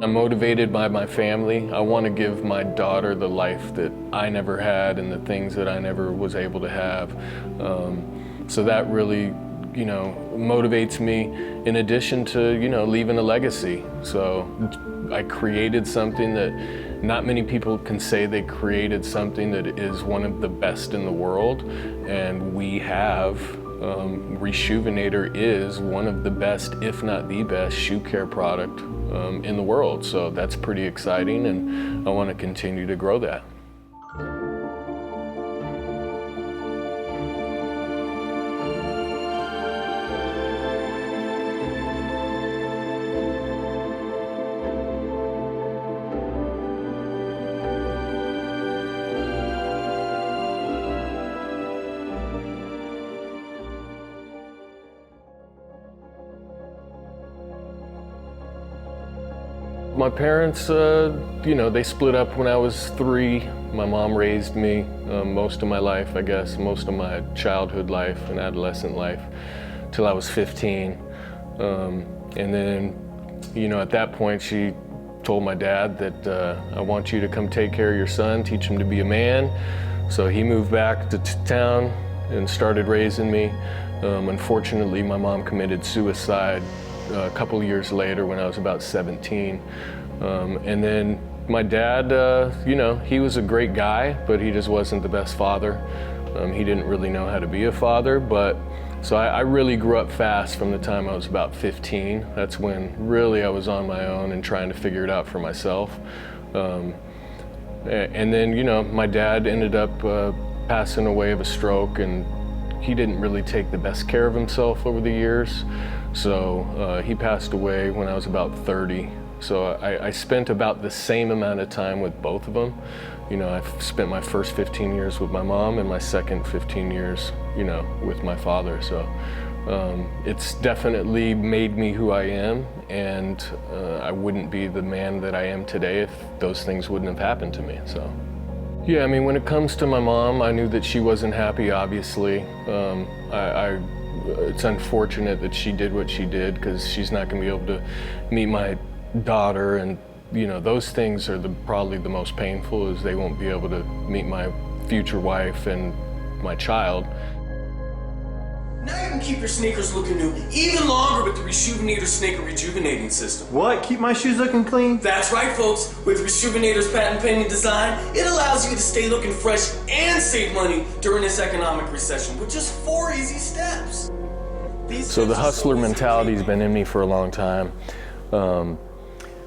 I'm motivated by my family. I want to give my daughter the life that I never had and the things that I never was able to have. So that really, motivates me in addition to, leaving a legacy. So I created something that not many people can say they created something that is one of the best in the world. And we have, ReShoevn8r is one of the best, if not the best, shoe care product in the world. So that's pretty exciting, and I want to continue to grow that. My parents, they split up when I was 3. My mom raised me most of my life, I guess, most of my childhood life and adolescent life, till I was 15. And then, at that point, she told my dad that I want you to come take care of your son, teach him to be a man. So he moved back to town and started raising me. Unfortunately, my mom committed suicide a couple of years later when I was about 17. And then my dad, he was a great guy, but he just wasn't the best father. He didn't really know how to be a father, so I really grew up fast from the time I was about 15. That's when really I was on my own and trying to figure it out for myself. And then, my dad ended up passing away of a stroke, and he didn't really take the best care of himself over the years. So he passed away when I was about 30. So I spent about the same amount of time with both of them. I've spent my first 15 years with my mom and my second 15 years, with my father. So it's definitely made me who I am, and I wouldn't be the man that I am today if those things wouldn't have happened to me. So. Yeah, I mean, when it comes to my mom, I knew that she wasn't happy, obviously. It's unfortunate that she did what she did, because she's not going to be able to meet my daughter, and those things are probably the most painful, is they won't be able to meet my future wife and my child. Now you can keep your sneakers looking new even longer with the ReShoevn8r Sneaker Rejuvenating System. What? Keep my shoes looking clean? That's right, folks. With ReShoevn8r's patent-pending design, it allows you to stay looking fresh and save money during this economic recession with just 4 easy steps. So the hustler mentality's been in me for a long time.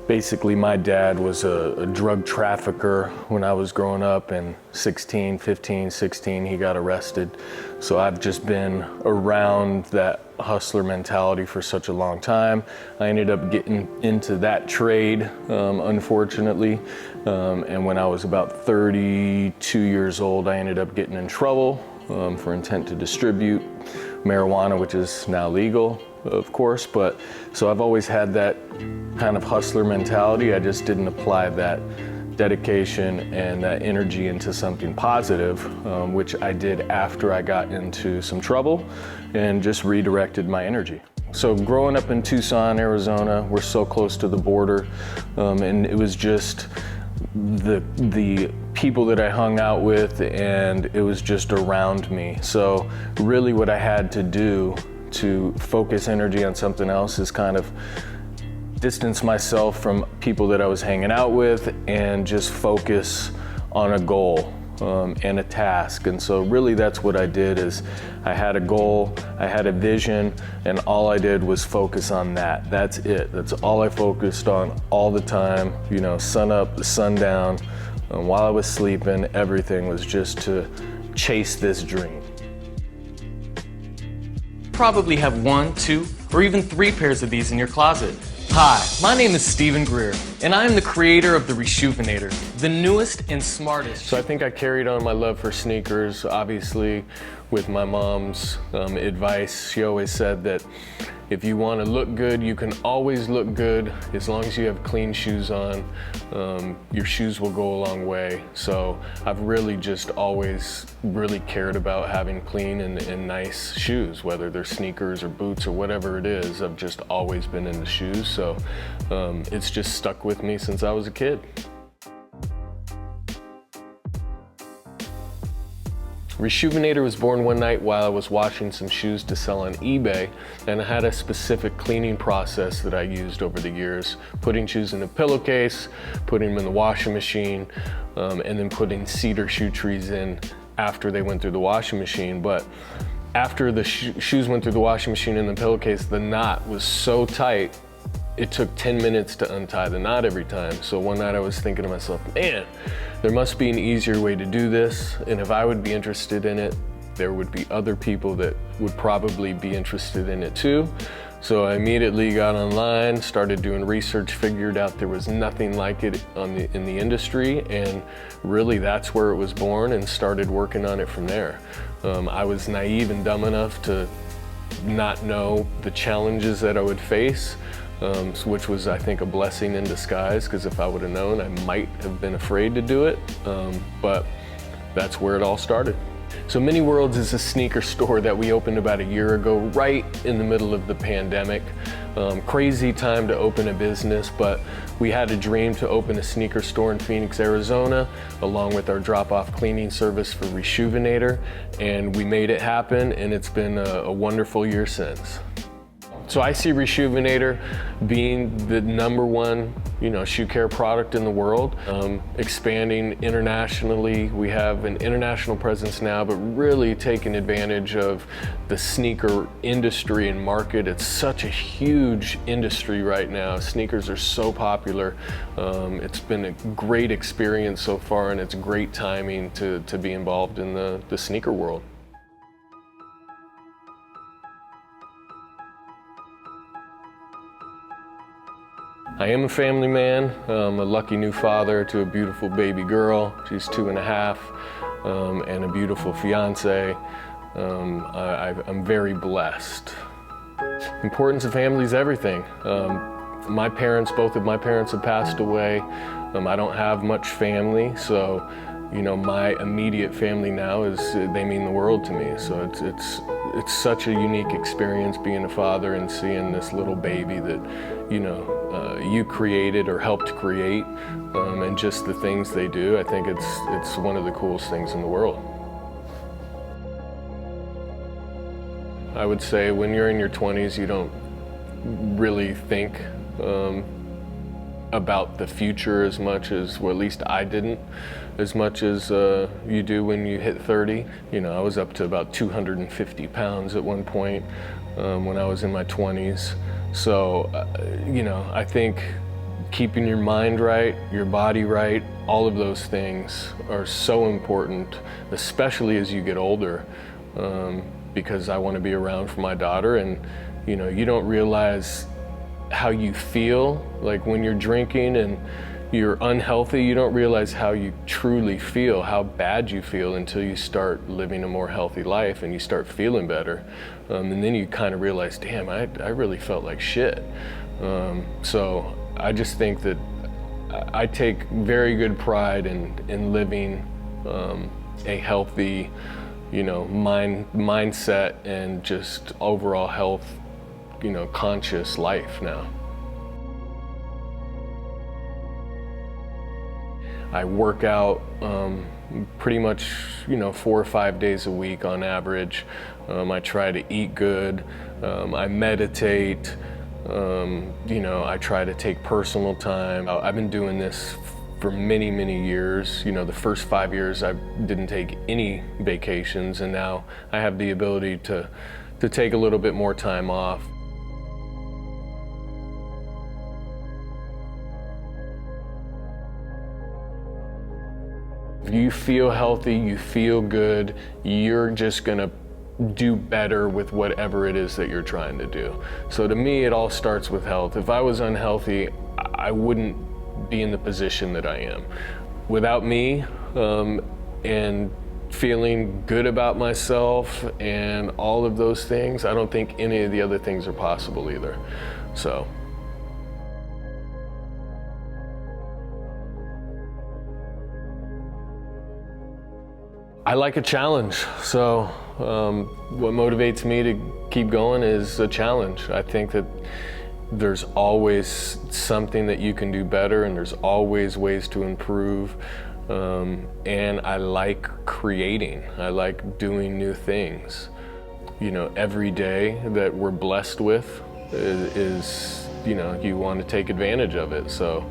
Basically, my dad was a drug trafficker when I was growing up, and 15, 16, he got arrested. So I've just been around that hustler mentality for such a long time. I ended up getting into that trade, unfortunately. And when I was about 32 years old, I ended up getting in trouble for intent to distribute marijuana, which is now legal, of course. But so I've always had that kind of hustler mentality. I just didn't apply that dedication and that energy into something positive, which I did after I got into some trouble and just redirected my energy. So growing up in Tucson, Arizona, we're so close to the border, and it was just the people that I hung out with, and it was just around me. So really what I had to do to focus energy on something else is kind of distance myself from people that I was hanging out with and just focus on a goal and a task. And so really that's what I did, is I had a goal, I had a vision, and all I did was focus on that. That's it. That's all I focused on all the time, sun up, sun down. While I was sleeping, everything was just to chase this dream. Probably have 1, 2, or even 3 pairs of these in your closet. Hi, my name is Stephen Greer, and I am the creator of the ReShoevn8r, the newest and smartest. So I think I carried on my love for sneakers, obviously, with my mom's advice. She always said that if you want to look good, you can always look good as long as you have clean shoes on. Your shoes will go a long way. So I've really just always really cared about having clean and nice shoes, whether they're sneakers or boots or whatever it is. I've just always been into shoes, so it's just stuck with with me since I was a kid. ReShoevn8r was born one night while I was washing some shoes to sell on eBay, and I had a specific cleaning process that I used over the years, putting shoes in a pillowcase, putting them in the washing machine, and then putting cedar shoe trees in after they went through the washing machine. But after the shoes went through the washing machine and the pillowcase, the knot was so tight, it took 10 minutes to untie the knot every time. So one night I was thinking to myself, man, there must be an easier way to do this. And if I would be interested in it, there would be other people that would probably be interested in it too. So I immediately got online, started doing research, figured out there was nothing like it in the industry, and really that's where it was born, and started working on it from there. I was naive and dumb enough to not know the challenges that I would face, which was, I think, a blessing in disguise, because if I would have known, I might have been afraid to do it, but that's where it all started. So Mini Worlds is a sneaker store that we opened about a year ago, right in the middle of the pandemic. Crazy time to open a business, but we had a dream to open a sneaker store in Phoenix, Arizona, along with our drop-off cleaning service for ReShoevn8r, and we made it happen, and it's been a wonderful year since. So I see ReShoevn8r being the #1, shoe care product in the world, expanding internationally. We have an international presence now, but really taking advantage of the sneaker industry and market. It's such a huge industry right now. Sneakers are so popular. It's been a great experience so far, and it's great timing to be involved in the sneaker world. I am a family man. I'm a lucky new father to a beautiful baby girl. She's 2.5, and a beautiful fiance. I'm very blessed. Importance of family is everything. Both of my parents have passed away. I don't have much family, so my immediate family now they mean the world to me. So it's such a unique experience being a father and seeing this little baby that you created or helped create, and just the things they do. I think it's one of the coolest things in the world. I would say when you're in your 20s, you don't really think about the future as much as, well, at least I didn't, as much as you do when you hit 30. I was up to about 250 pounds at one point when I was in my 20s. So, I think keeping your mind right, your body right, all of those things are so important, especially as you get older, because I want to be around for my daughter. And, you don't realize how you feel, like when you're drinking and you're unhealthy, you don't realize how you truly feel, how bad you feel, until you start living a more healthy life and you start feeling better. And then you kind of realize, damn, I really felt like shit. So I just think that I take very good pride in living a healthy, mindset and just overall health, conscious life now. I work out pretty much, 4 or 5 days a week on average. I try to eat good. I meditate. I try to take personal time. I've been doing this for many, many years. The first 5 years I didn't take any vacations, and now I have the ability to take a little bit more time off. If you feel healthy, you feel good, you're just gonna do better with whatever it is that you're trying to do. So to me, it all starts with health. If I was unhealthy, I wouldn't be in the position that I am. Without me, and feeling good about myself and all of those things, I don't think any of the other things are possible either. So. I like a challenge, so what motivates me to keep going is a challenge. I think that there's always something that you can do better, and there's always ways to improve. And I like creating. I like doing new things. You know, every day that we're blessed with is you know, you want to take advantage of it. So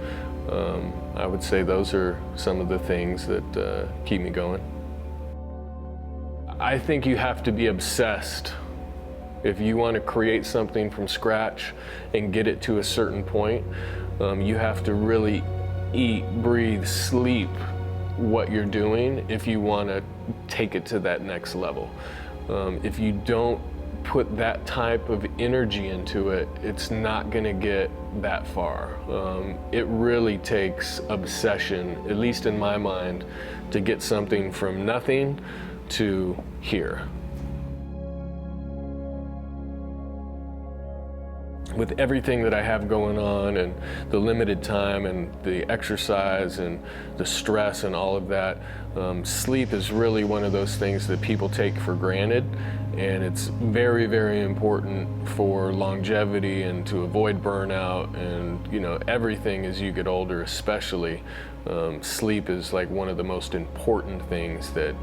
I would say those are some of the things that keep me going. I think you have to be obsessed. If you want to create something from scratch and get it to a certain point, you have to really eat, breathe, sleep what you're doing if you want to take it to that next level. If you don't put that type of energy into it, it's not going to get that far. It really takes obsession, at least in my mind, to get something from nothing to here. With everything that I have going on and the limited time and the exercise and the stress and all of that, sleep is really one of those things that people take for granted, and it's very, very important for longevity and to avoid burnout and, you know, everything as you get older, especially. Sleep is like one of the most important things that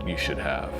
you should have.